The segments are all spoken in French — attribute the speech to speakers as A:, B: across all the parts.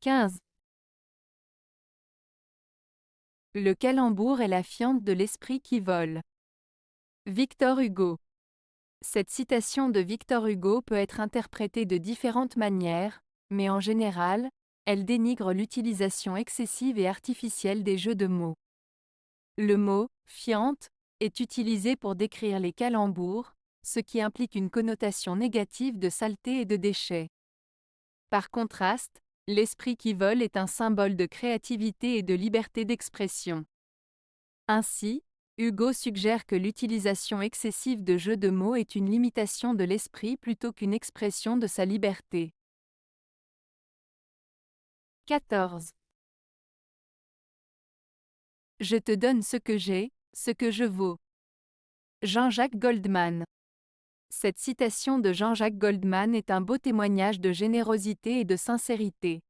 A: 15. Le calembour est la fiente de l'esprit qui vole. Victor Hugo. Cette citation de Victor Hugo peut être interprétée de différentes manières, mais en général, elle dénigre l'utilisation excessive et artificielle des jeux de mots. Le mot « fiente » est utilisé pour décrire les calembours, ce qui implique une connotation négative de saleté et de déchets. Par contraste, l'esprit qui vole est un symbole de créativité et de liberté d'expression. Ainsi, Hugo suggère que l'utilisation excessive de jeux de mots est une limitation de l'esprit plutôt qu'une expression de sa liberté. 14. Je te donne ce que j'ai, ce que je vaux. Jean-Jacques Goldman. Cette citation de Jean-Jacques Goldman est un beau témoignage de générosité et de sincérité.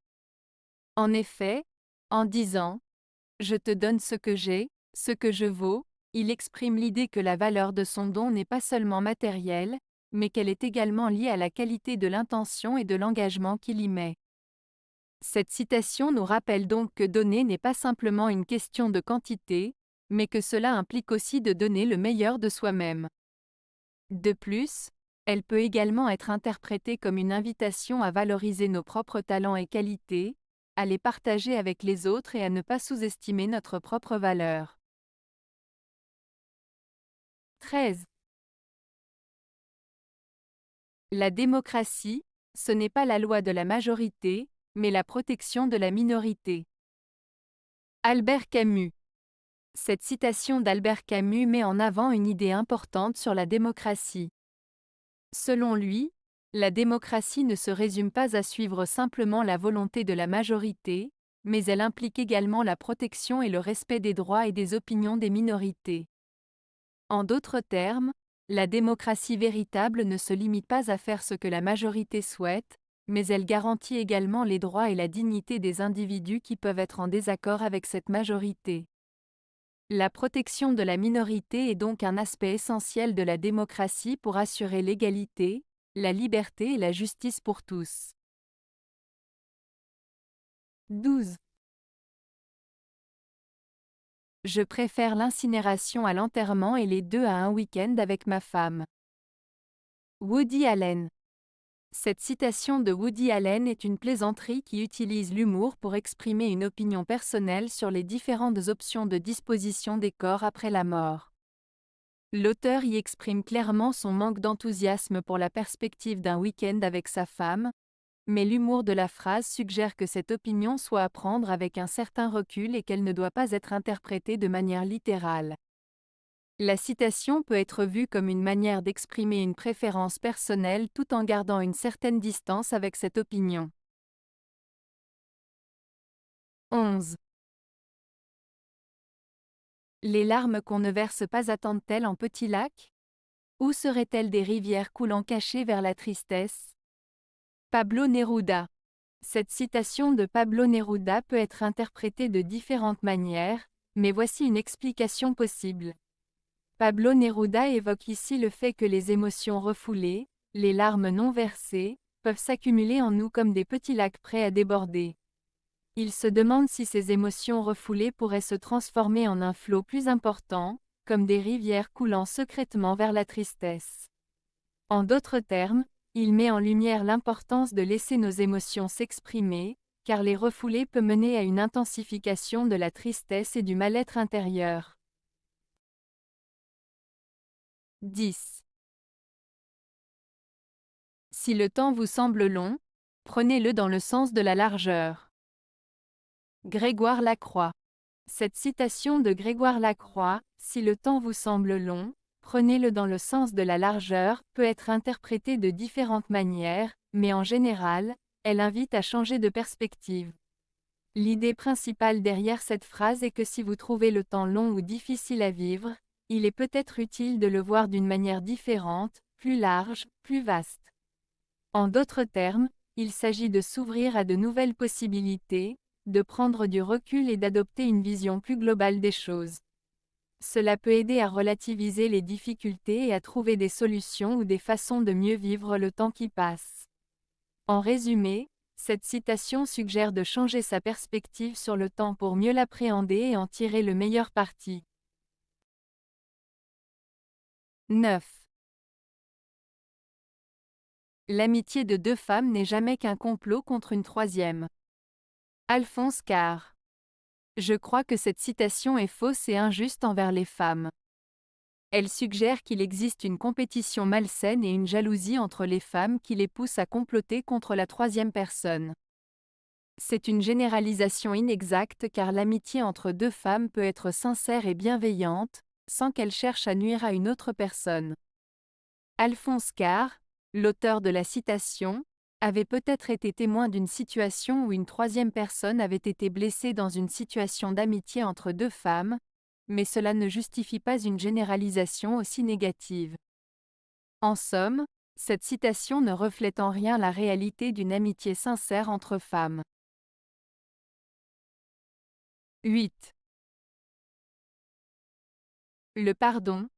A: En effet, en disant « Je te donne ce que j'ai, ce que je vaux », il exprime l'idée que la valeur de son don n'est pas seulement matérielle, mais qu'elle est également liée à la qualité de l'intention et de l'engagement qu'il y met. Cette citation nous rappelle donc que donner n'est pas simplement une question de quantité, mais que cela implique aussi de donner le meilleur de soi-même. De plus, elle peut également être interprétée comme une invitation à valoriser nos propres talents et qualités, à les partager avec les autres et à ne pas sous-estimer notre propre valeur. 13. La démocratie, ce n'est pas la loi de la majorité, mais la protection de la minorité. Albert Camus. Cette citation d'Albert Camus met en avant une idée importante sur la démocratie. Selon lui, la démocratie ne se résume pas à suivre simplement la volonté de la majorité, mais elle implique également la protection et le respect des droits et des opinions des minorités. En d'autres termes, la démocratie véritable ne se limite pas à faire ce que la majorité souhaite, mais elle garantit également les droits et la dignité des individus qui peuvent être en désaccord avec cette majorité. La protection de la minorité est donc un aspect essentiel de la démocratie pour assurer l'égalité, la liberté et la justice pour tous. 12. Je préfère l'incinération à l'enterrement et les deux à un week-end avec ma femme. Woody Allen. Cette citation de Woody Allen est une plaisanterie qui utilise l'humour pour exprimer une opinion personnelle sur les différentes options de disposition des corps après la mort. L'auteur y exprime clairement son manque d'enthousiasme pour la perspective d'un week-end avec sa femme, mais l'humour de la phrase suggère que cette opinion soit à prendre avec un certain recul et qu'elle ne doit pas être interprétée de manière littérale. La citation peut être vue comme une manière d'exprimer une préférence personnelle tout en gardant une certaine distance avec cette opinion. 11. Les larmes qu'on ne verse pas attendent-elles en petits lacs? Où seraient-elles des rivières coulant cachées vers la tristesse? Pablo Neruda. Cette citation de Pablo Neruda peut être interprétée de différentes manières, mais voici une explication possible. Pablo Neruda évoque ici le fait que les émotions refoulées, les larmes non versées, peuvent s'accumuler en nous comme des petits lacs prêts à déborder. Il se demande si ces émotions refoulées pourraient se transformer en un flot plus important, comme des rivières coulant secrètement vers la tristesse. En d'autres termes, il met en lumière l'importance de laisser nos émotions s'exprimer, car les refouler peut mener à une intensification de la tristesse et du mal-être intérieur. 10. Si le temps vous semble long, prenez-le dans le sens de la largeur. Grégoire Lacroix. Cette citation de Grégoire Lacroix, « Si le temps vous semble long, prenez-le dans le sens de la largeur », peut être interprétée de différentes manières, mais en général, elle invite à changer de perspective. L'idée principale derrière cette phrase est que si vous trouvez le temps long ou difficile à vivre, il est peut-être utile de le voir d'une manière différente, plus large, plus vaste. En d'autres termes, il s'agit de s'ouvrir à de nouvelles possibilités, de prendre du recul et d'adopter une vision plus globale des choses. Cela peut aider à relativiser les difficultés et à trouver des solutions ou des façons de mieux vivre le temps qui passe. En résumé, Cette citation suggère de changer sa perspective sur le temps pour mieux l'appréhender et en tirer le meilleur parti. 9. L'amitié de deux femmes n'est jamais qu'un complot contre une troisième. Alphonse Karr. Je crois que cette citation est fausse et injuste envers les femmes. Elle suggère qu'il existe une compétition malsaine et une jalousie entre les femmes qui les pousse à comploter contre la troisième personne. C'est une généralisation inexacte car l'amitié entre deux femmes peut être sincère et bienveillante, sans qu'elle cherche à nuire à une autre personne. Alphonse Karr, l'auteur de la citation, avait peut-être été témoin d'une situation où une troisième personne avait été blessée dans une situation d'amitié entre deux femmes, mais cela ne justifie pas une généralisation aussi négative. En somme, cette citation ne reflète en rien la réalité d'une amitié sincère entre femmes. 8. Le pardon.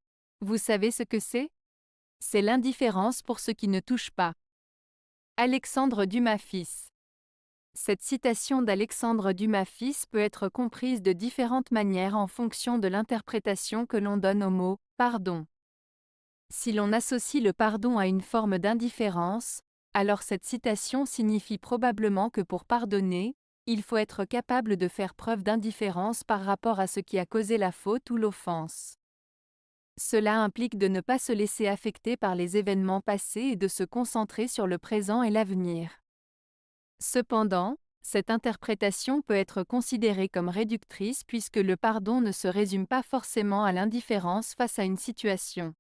A: Vous savez ce que c'est? C'est l'indifférence pour ce qui ne touche pas. Alexandre Dumas fils. Cette citation d'Alexandre Dumas fils peut être comprise de différentes manières en fonction de l'interprétation que l'on donne au mot « pardon ». Si l'on associe le pardon à une forme d'indifférence, alors cette citation signifie probablement que pour pardonner, il faut être capable de faire preuve d'indifférence par rapport à ce qui a causé la faute ou l'offense. Cela implique de ne pas se laisser affecter par les événements passés et de se concentrer sur le présent et l'avenir. Cependant, cette interprétation peut être considérée comme réductrice puisque le pardon ne se résume pas forcément à l'indifférence face à une situation.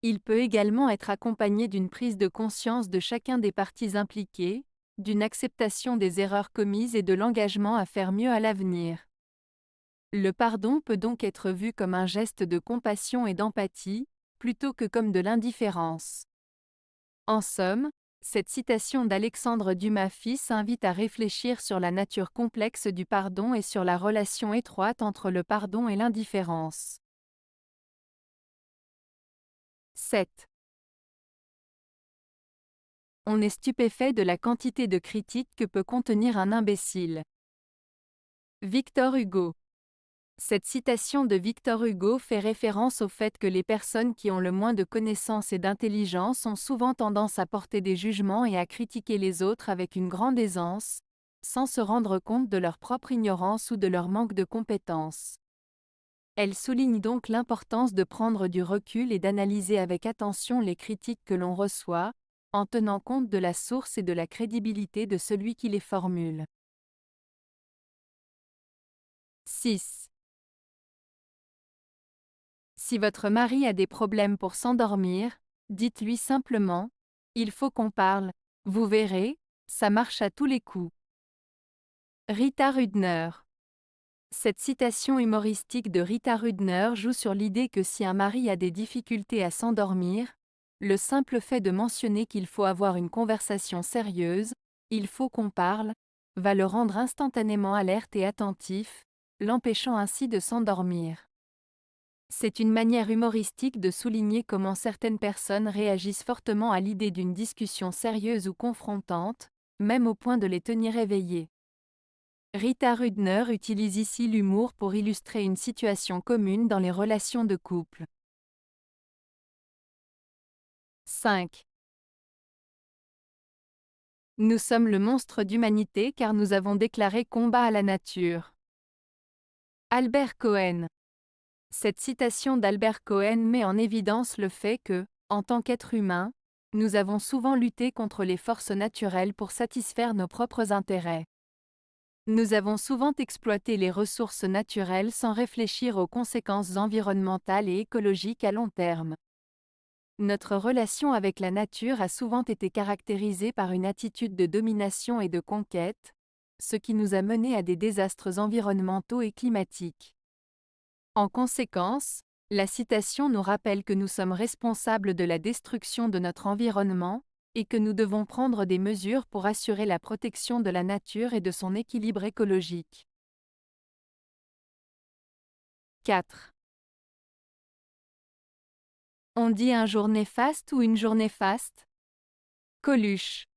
A: Il peut également être accompagné d'une prise de conscience de chacun des parties impliquées, d'une acceptation des erreurs commises et de l'engagement à faire mieux à l'avenir. Le pardon peut donc être vu comme un geste de compassion et d'empathie, plutôt que comme de l'indifférence. En somme, cette citation d'Alexandre Dumas fils invite à réfléchir sur la nature complexe du pardon et sur la relation étroite entre le pardon et l'indifférence. 7. On est stupéfait de la quantité de critiques que peut contenir un imbécile. Victor Hugo. Cette citation de Victor Hugo fait référence au fait que les personnes qui ont le moins de connaissances et d'intelligence ont souvent tendance à porter des jugements et à critiquer les autres avec une grande aisance, sans se rendre compte de leur propre ignorance ou de leur manque de compétences. Elle souligne donc l'importance de prendre du recul et d'analyser avec attention les critiques que l'on reçoit, en tenant compte de la source et de la crédibilité de celui qui les formule. 6. Si votre mari a des problèmes pour s'endormir, dites-lui simplement « Il faut qu'on parle, vous verrez, ça marche à tous les coups ». Rita Rudner. Cette citation humoristique de Rita Rudner joue sur l'idée que si un mari a des difficultés à s'endormir, le simple fait de mentionner qu'il faut avoir une conversation sérieuse, il faut qu'on parle, va le rendre instantanément alerte et attentif, l'empêchant ainsi de s'endormir. C'est une manière humoristique de souligner comment certaines personnes réagissent fortement à l'idée d'une discussion sérieuse ou confrontante, même au point de les tenir éveillés. Rita Rudner utilise ici l'humour pour illustrer une situation commune dans les relations de couple. 5. Nous sommes le monstre d'humanité car nous avons déclaré combat à la nature. Albert Cohen. Cette citation d'Albert Cohen met en évidence le fait que, en tant qu'être humain, nous avons souvent lutté contre les forces naturelles pour satisfaire nos propres intérêts. Nous avons souvent exploité les ressources naturelles sans réfléchir aux conséquences environnementales et écologiques à long terme. Notre relation avec la nature a souvent été caractérisée par une attitude de domination et de conquête, ce qui nous a menés à des désastres environnementaux et climatiques. En conséquence, la citation nous rappelle que nous sommes responsables de la destruction de notre environnement, et que nous devons prendre des mesures pour assurer la protection de la nature et de son équilibre écologique. 4. On dit un jour néfaste ou une journée faste? Coluche.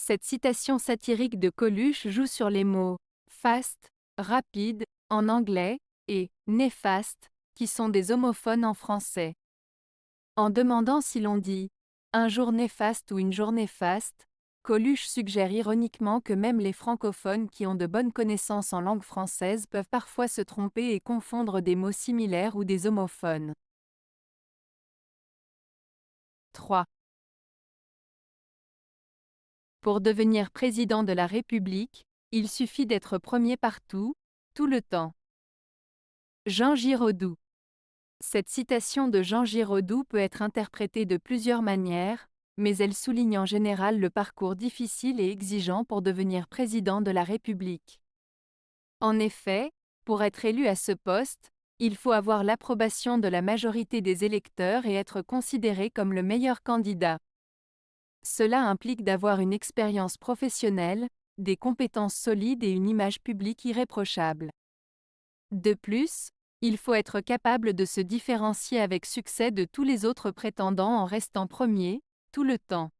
A: Cette citation satirique de Coluche joue sur les mots « fast », « rapide » en anglais, et « néfaste », qui sont des homophones en français. En demandant si l'on dit « un jour néfaste » ou « une journée faste », Coluche suggère ironiquement que même les francophones qui ont de bonnes connaissances en langue française peuvent parfois se tromper et confondre des mots similaires ou des homophones. 3. Pour devenir président de la République, il suffit d'être premier partout, tout le temps. Jean Giraudoux. Cette citation de Jean Giraudoux peut être interprétée de plusieurs manières, mais elle souligne en général le parcours difficile et exigeant pour devenir président de la République. En effet, pour être élu à ce poste, il faut avoir l'approbation de la majorité des électeurs et être considéré comme le meilleur candidat. Cela implique d'avoir une expérience professionnelle, des compétences solides et une image publique irréprochable. De plus, il faut être capable de se différencier avec succès de tous les autres prétendants en restant premier, tout le temps.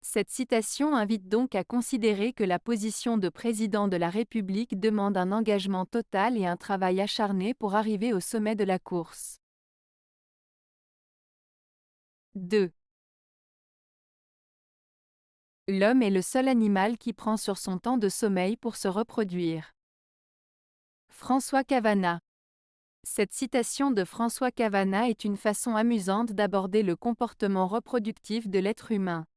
A: Cette citation invite donc à considérer que la position de président de la République demande un engagement total et un travail acharné pour arriver au sommet de la course. 2. L'homme est le seul animal qui prend sur son temps de sommeil pour se reproduire. François Cavanagh. Cette citation de François Cavanagh est une façon amusante d'aborder le comportement reproductif de l'être humain.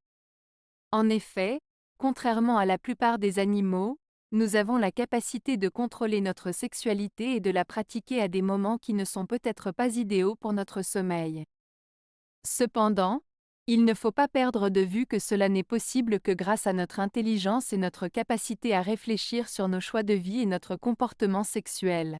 A: En effet, contrairement à la plupart des animaux, nous avons la capacité de contrôler notre sexualité et de la pratiquer à des moments qui ne sont peut-être pas idéaux pour notre sommeil. Cependant, il ne faut pas perdre de vue que cela n'est possible que grâce à notre intelligence et notre capacité à réfléchir sur nos choix de vie et notre comportement sexuel.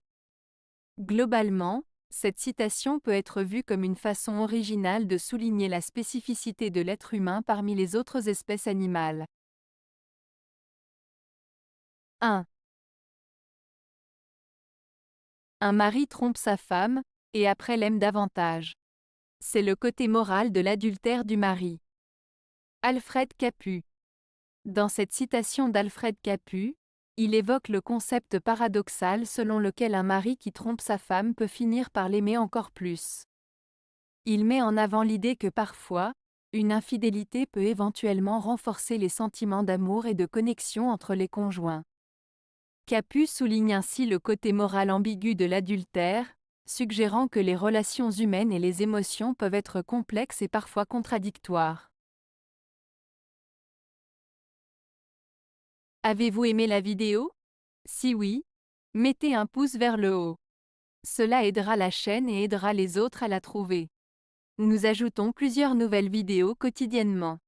A: Globalement, cette citation peut être vue comme une façon originale de souligner la spécificité de l'être humain parmi les autres espèces animales. 1. Un mari trompe sa femme, et après l'aime davantage. C'est le côté moral de l'adultère du mari. Alfred Capu. Dans cette citation d'Alfred Capu, il évoque le concept paradoxal selon lequel un mari qui trompe sa femme peut finir par l'aimer encore plus. Il met en avant l'idée que parfois, une infidélité peut éventuellement renforcer les sentiments d'amour et de connexion entre les conjoints. Capu souligne ainsi le côté moral ambigu de l'adultère, suggérant que les relations humaines et les émotions peuvent être complexes et parfois contradictoires. Avez-vous aimé la vidéo? Si oui, mettez un pouce vers le haut. Cela aidera la chaîne et aidera les autres à la trouver. Nous ajoutons plusieurs nouvelles vidéos quotidiennement.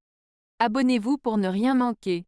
A: Abonnez-vous pour ne rien manquer.